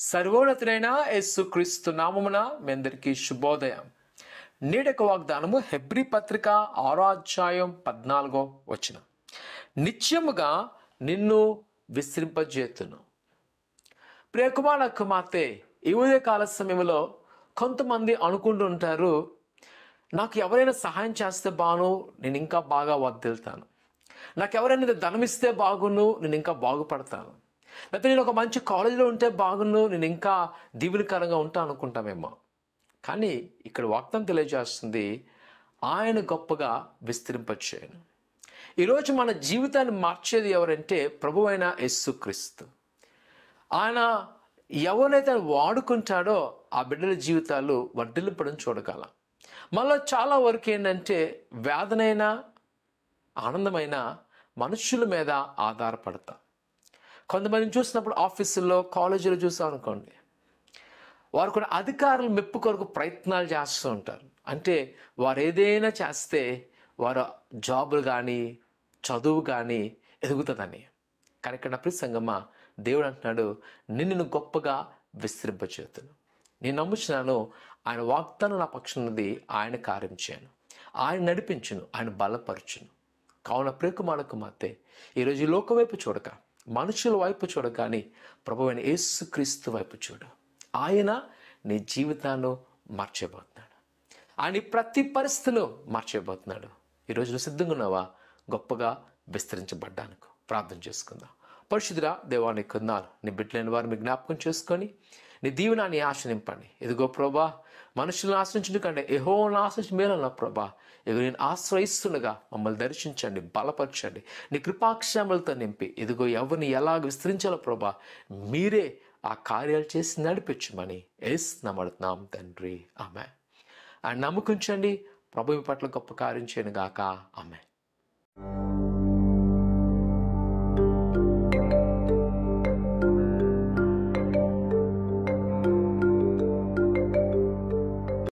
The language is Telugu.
సర్వోన్నతుడైన యేసుక్రీస్తు నామమున మీ అందరికీ శుభోదయం. నేడొక వాగ్దానము హెబ్రీ పత్రిక 6:14 నిత్యముగా నిన్ను విశ్రింపజేతును. ప్రియకుమార కుమార్తె, ఈ ఉదయకాల సమయంలో కొంతమంది అనుకుంటుంటారు, నాకు ఎవరైనా సహాయం చేస్తే బాను, నేను ఇంకా బాగా వర్ధిల్తాను. నాకు ఎవరైనా ధనమిస్తే బాగును, నేను ఇంకా బాగుపడతాను. లేకపోతే నేను ఒక మంచి కాలేజీలో ఉంటే బాగును, నేను ఇంకా దీవెనకరంగా ఉంటాను అనుకుంటామేమో. కానీ ఇక్కడ వాక్యం తెలియజేస్తుంది, ఆయన గొప్పగా విస్తరింపచేయను. ఈరోజు మన జీవితాన్ని మార్చేది ఎవరంటే ప్రభువైన యేసుక్రీస్తు. ఆయన ఎవరైతే వాడుకుంటాడో ఆ బిడ్డల జీవితాలు వర్ధిల్లింపడం చూడగల. మనలో చాలా వరకు ఏంటంటే వేదనైనా ఆనందమైన మనుషుల మీద ఆధారపడతాం. కొంతమందిని చూసినప్పుడు ఆఫీసుల్లో కాలేజీలో చూసాం అనుకోండి, వారు కూడా అధికారులు మెప్పు కొరకు ప్రయత్నాలు చేస్తూ ఉంటారు. అంటే వారు ఏదైనా చేస్తే వారు జాబులు కానీ చదువు కానీ ఎదుగుతుందని. కానీ ఇక్కడ ప్రియ సంగమా, దేవుడు అంటున్నాడు, నిన్ను గొప్పగా విస్తరింపచేతును. నేను నమ్ముచున్నాను, ఆయన వాగ్దానం నా పక్షం ఉన్నది, ఆయన కార్యం చేయను, ఆయన నడిపించును, ఆయన బలపరచును. కావున ప్రియకుమార కుమార్తె, ఈరోజు ఈ లోకం వైపు చూడక, మనుషుల వైపు చూడ, కానీ ప్రభువైన యేసుక్రీస్తు వైపు చూడు. ఆయన నీ జీవితాన్ని మార్చేయబోతున్నాడు. ఆయన ప్రతి పరిస్థితిలో మార్చేయబోతున్నాడు. ఈరోజు నువ్వు సిద్ధంగా ఉన్నావా గొప్పగా విస్తరించబడ్డానికి? ప్రార్థన చేసుకుందాం. పరిశుద్ధుడా దేవా, నీ కొందాలు నీ బిడ్డలైన వారు మీ జ్ఞాపకం చేసుకొని నీ దీవెనాన్ని ఆశ నింపండి. ఇదిగో ప్రభా, మనుషులను ఆశ్రయించండి కంటే యెహోవాను ఆశ్రయించి మేలన్న ప్రభా, ఇదిగో నేను ఆశ్రయిస్తుండగా మమ్మల్ని దర్శించండి, బలపరచండి, నీ కృపాక్షేమలతో నింపి ఇదిగో ఎవరిని ఎలాగ విస్తరించాలో ప్రభా, మీరే ఆ కార్యాలు చేసి నడిపించమని యేసు నామమున తండ్రి, ఆమేన్. ఆయన నమ్ముకుంచండి. ప్రభు మీ పట్ల గొప్ప కార్యం చేయను గాక. ఆమేన్.